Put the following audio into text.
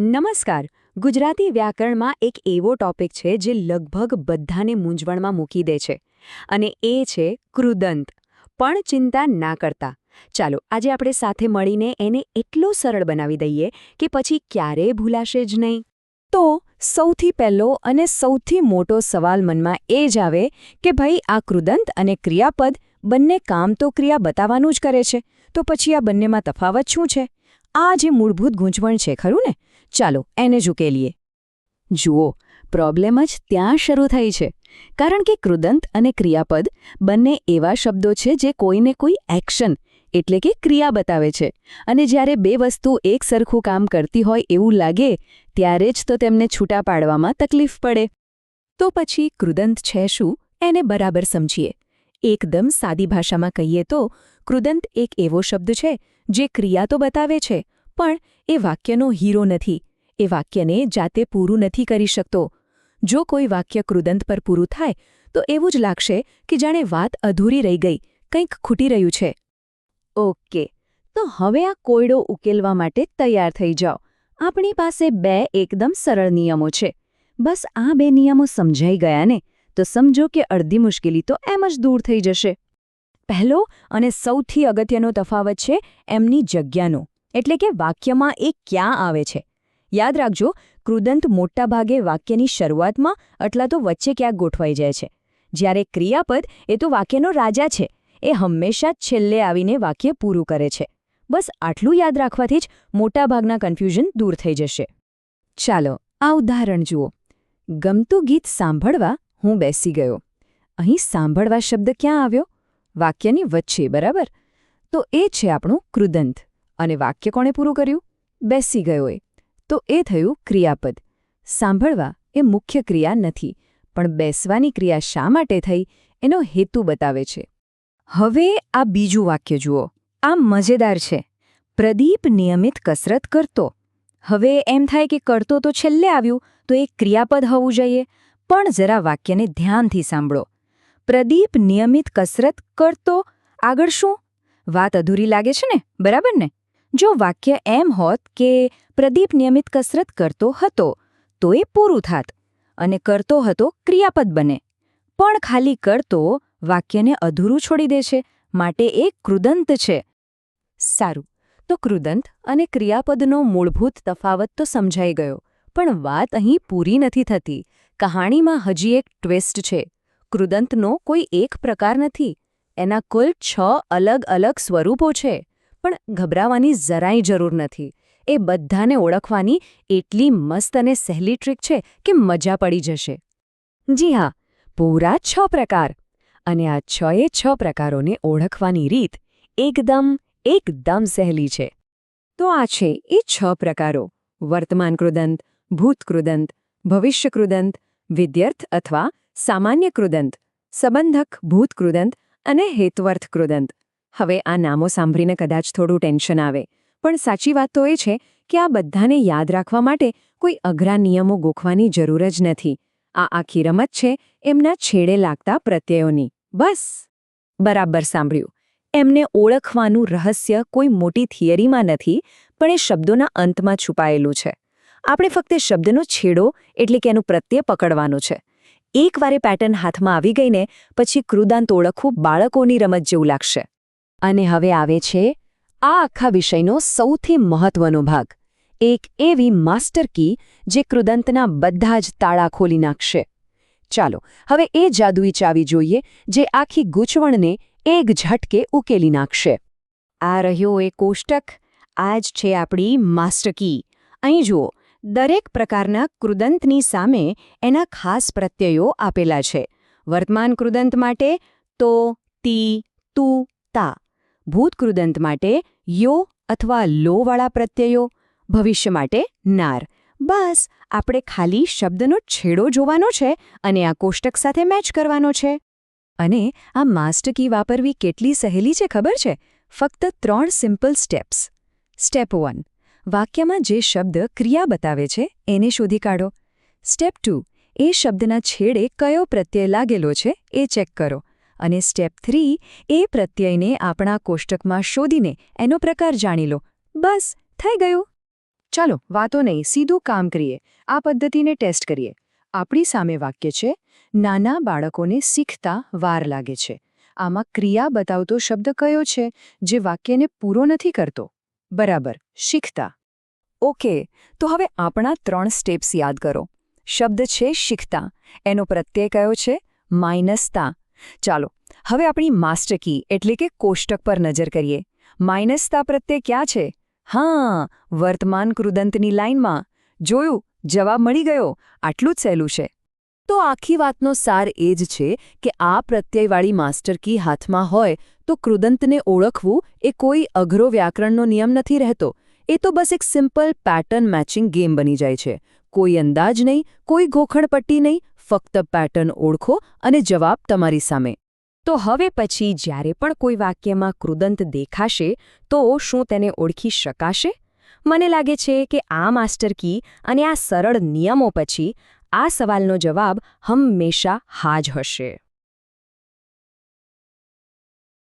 નમસ્કાર. ગુજરાતી વ્યાકરણમાં એક એવો ટોપિક છે જે લગભગ બધાને મૂંઝવણમાં મૂકી દે છે અને એ છે કૃદંત. પણ ચિંતા ના કરતા. ચાલો આજે આપણે સાથે મળીને એને એટલો સરળ બનાવી દઈએ કે પછી ક્યારેય ભૂલાશે જ નહીં. તો સૌથી પહેલો અને સૌથી મોટો સવાલ મનમાં એ જ આવે કે ભાઈ આ કૃદંત અને ક્રિયાપદ બંને કામ તો ક્રિયા બતાવવાનું જ કરે છે, તો પછી આ બંનેમાં તફાવત શું છે? આ જે મૂળભૂત ગૂંચવણ છે, ખરું ને? ચાલો એને જ ઉકેલીએ. જુઓ, પ્રોબ્લેમ જ ત્યાં શરૂ થઈ છે, કારણ કે કૃદંત અને ક્રિયાપદ બંને એવા શબ્દો છે જે કોઈને કોઈ એક્શન એટલે કે ક્રિયા બતાવે છે, અને જ્યારે બે વસ્તુ એક સરખું કામ કરતી હોય એવું લાગે ત્યારે જ તો તેમને છૂટા પાડવામાં તકલીફ પડે. તો પછી કૃદંત છે શું, એને બરાબર સમજીએ. એકદમ સાદી ભાષામાં કહીએ તો કૃદંત એક એવો શબ્દ છે જે ક્રિયા તો બતાવે છે, પણ એ વાક્યનો હીરો નથી. એ વાક્યને જાતે પૂરું નથી કરી શકતો. જો કોઈ વાક્ય કૃદંત પર પૂરું થાય તો એવું જ લાગશે કે જાણે વાત અધૂરી રહી ગઈ, કંઈક ખૂટી રહ્યું છે. ઓકે, તો હવે આ કોયડો ઉકેલવા માટે તૈયાર થઈ જાઓ. આપણી પાસે બે એકદમ સરળ નિયમો છે. બસ આ બે નિયમો સમજાઈ ગયા ને, તો સમજો કે અડધી મુશ્કેલી તો એમ જ દૂર થઈ જશે. પહેલો અને સૌથી અગત્યનો તફાવત છે એમની જગ્યાનો, એટલે કે વાક્યમાં એ ક્યાં આવે છે. યાદ રાખજો, કૃદંત મોટાભાગે વાક્યની શરૂઆતમાં અથવા તો વચ્ચે ક્યાંક ગોઠવાઈ જાય છે, જ્યારે ક્રિયાપદ એ તો વાક્યનો રાજા છે. એ હંમેશા છેલ્લે આવીને વાક્ય પૂરું કરે છે. બસ આટલું યાદ રાખવાથી જ મોટાભાગના કન્ફ્યુઝન દૂર થઈ જશે. ચાલો આ ઉદાહરણ જુઓ. ગમતું ગીત સાંભળવા હું બેસી ગયો. અહીં સાંભળવા શબ્દ ક્યાં આવ્યો? વાક્યની વચ્ચે, બરાબર? તો એ છે આપણું કૃદંત. અને વાક્ય કોણે પૂરું કર્યું? બેસી ગયોએ. તો એ થયું ક્રિયાપદ. સાંભળવા એ મુખ્ય ક્રિયા નથી, પણ બેસવાની ક્રિયા શા માટે થઈ એનો હેતુ બતાવે છે. હવે આ બીજું વાક્ય જુઓ. આ મજેદાર છે. પ્રદીપ નિયમિત કસરત કરતો. હવે એમ થાય કે કરતો તો છેલ્લે આવ્યું, તો એ ક્રિયાપદ હોવું જોઈએ. પણ જરા વાક્યને ધ્યાનથી સાંભળો. પ્રદીપ નિયમિત કસરત કરતો, આગળ શું? વાત અધૂરી લાગે છે ને, બરાબર ને? જો વાક્ય એમ હોત કે પ્રદીપ નિયમિત કસરત કરતો હતો, તો એ પૂરું થાત અને કરતો હતો ક્રિયાપદ બને. પણ ખાલી કરતો વાક્યને અધૂરું છોડી દે છે, માટે એ કૃદંત છે. સારું, તો કૃદંત અને ક્રિયાપદનો મૂળભૂત તફાવત તો સમજાઈ ગયો, પણ વાત અહીં પૂરી નથી થતી. કહાણીમાં હજી એક ટ્વિસ્ટ છે. કૃદંતનો કોઈ એક પ્રકાર નથી, એના કુલ 6 અલગ અલગ સ્વરૂપો છે. પણ ગભરાવાની જરાય જરૂર નથી. એ બધાને ઓળખવાની એટલી મસ્ત અને સહેલી ટ્રીક છે કે મજા પડી જશે. જી હા, પૂરા 6 પ્રકાર. અને આ 6 પ્રકારોને ઓળખવાની રીત એકદમ સહેલી છે. તો આ છે એ 6 પ્રકારો: વર્તમાન કૃદંત, ભૂત કૃદંત, ભવિષ્ય કૃદંત, વિધ્યર્થ અથવા સામાન્ય કૃદંત, સંબંધક ભૂત કૃદંત અને હેત્વર્થ કૃદંત. હવે આ નામો સાંભળીને કદાચ થોડું ટેન્શન આવે, પણ સાચી વાત તો એ છે કે આ બધાને યાદ રાખવા માટે કોઈ અઘરા નિયમો ગોખવાની જરૂર જ નથી. આ આખી રમત છે એમના છેડે લાગતા પ્રત્યયોની. બસ. બરાબર સાંભળ્યું. એમને ઓળખવાનું રહસ્ય કોઈ મોટી થિયરીમાં નથી, પણ એ શબ્દોના અંતમાં છુપાયેલું છે. આપણે ફક્ત શબ્દનો છેડો એટલે કે એનું પ્રત્યય પકડવાનું છે. એકવાર એ પેટર્ન હાથમાં આવી ગઈને પછી કૃદંત ઓળખવું બાળકોની રમત જેવું લાગશે. અને હવે આવે છે આ આખા વિષયનો સૌથી મહત્વનો ભાગ. એક એવી માસ્ટર કી જે કૃદંતના બધા જ તાળા ખોલી નાખશે. ચાલો હવે એ જાદુઈ ચાવી જોઈએ જે આખી ગૂંચવણને એક ઝટકે ઉકેલી નાખશે. આ રહ્યો એ કોષ્ટક. આ જ છે આપણી માસ્ટર કી. અહીં જુઓ, દરેક પ્રકારના કૃદંતની સામે એના ખાસ પ્રત્યયો આપેલા છે. વર્તમાન કૃદંત માટે તો, તી, તું, તા. ભૂત કૃદંત માટે યો અથવા લોવાળા પ્રત્યયો. ભવિષ્ય માટે નાર. બસ આપણે ખાલી શબ્દનો છેડો જોવાનો છે અને આ કોષ્ટક સાથે મેચ કરવાનો છે. અને આ માસ્ટર કી વાપરવી કેટલી સહેલી છે ખબર છે? ફક્ત 3 સિમ્પલ સ્ટેપ્સ. સ્ટેપ 1, વાક્યમાં જે શબ્દ ક્રિયા બતાવે છે એને શોધી કાઢો. સ્ટેપ 2, એ શબ્દના છેડે કયો પ્રત્યય લાગેલો છે એ ચેક કરો. અને સ્ટેપ 3, એ પ્રત્યયને આપણા કોષ્ટકમાં શોધીને એનો પ્રકાર જાણી લો. બસ થઈ ગયું. ચાલો વાતો નહીં, સીધું કામ કરીએ. આ પદ્ધતિને ટેસ્ટ કરીએ. આપણી સામે વાક્ય છે, નાના બાળકોને શીખતા વાર લાગે છે. આમાં ક્રિયા બતાવતો શબ્દ કયો છે જે વાક્યને પૂરો નથી કરતો? બરાબર, શીખતા. ઓકે, તો હવે આપણા 3 સ્ટેપ્સ યાદ કરો. શબ્દ છે શીખતા, એનો પ્રત્યય કયો છે? માઇનસતા. ચાલો હવે આપણી માસ્ટર કી એટલે કે કોષ્ટક પર નજર કરીએ. માઇનસતા પ્રત્યય ક્યાં છે? હા, વર્તમાન કૃદંતની લાઇનમાં. જોયું, જવાબ મળી ગયો. આટલું જ સહેલું છે. તો આખી વાતનો સાર એ જ છે કે આ પ્રત્યયવાળી માસ્ટર કી હાથમાં હોય તો કૃદંતને ઓળખવું એ કોઈ અઘરો વ્યાકરણનો નિયમ નથી રહેતો. એ તો બસ એક સિમ્પલ પેટર્ન મેચિંગ ગેમ બની જાય છે. કોઈ અંદાજ નહીં, કોઈ ગોખણપટ્ટી નહીં, ફક્ત પેટર્ન ઓળખો અને જવાબ તમારી સામે. તો હવે પછી જ્યારે પણ કોઈ વાક્યમાં કૃદંત દેખાશે તો શું તેને ઓળખી શકાશે? મને લાગે છે કે આ માસ્ટર કી અને આ સરળ નિયમો પછી આ સવાલનો જવાબ હંમેશા હા જ હશે.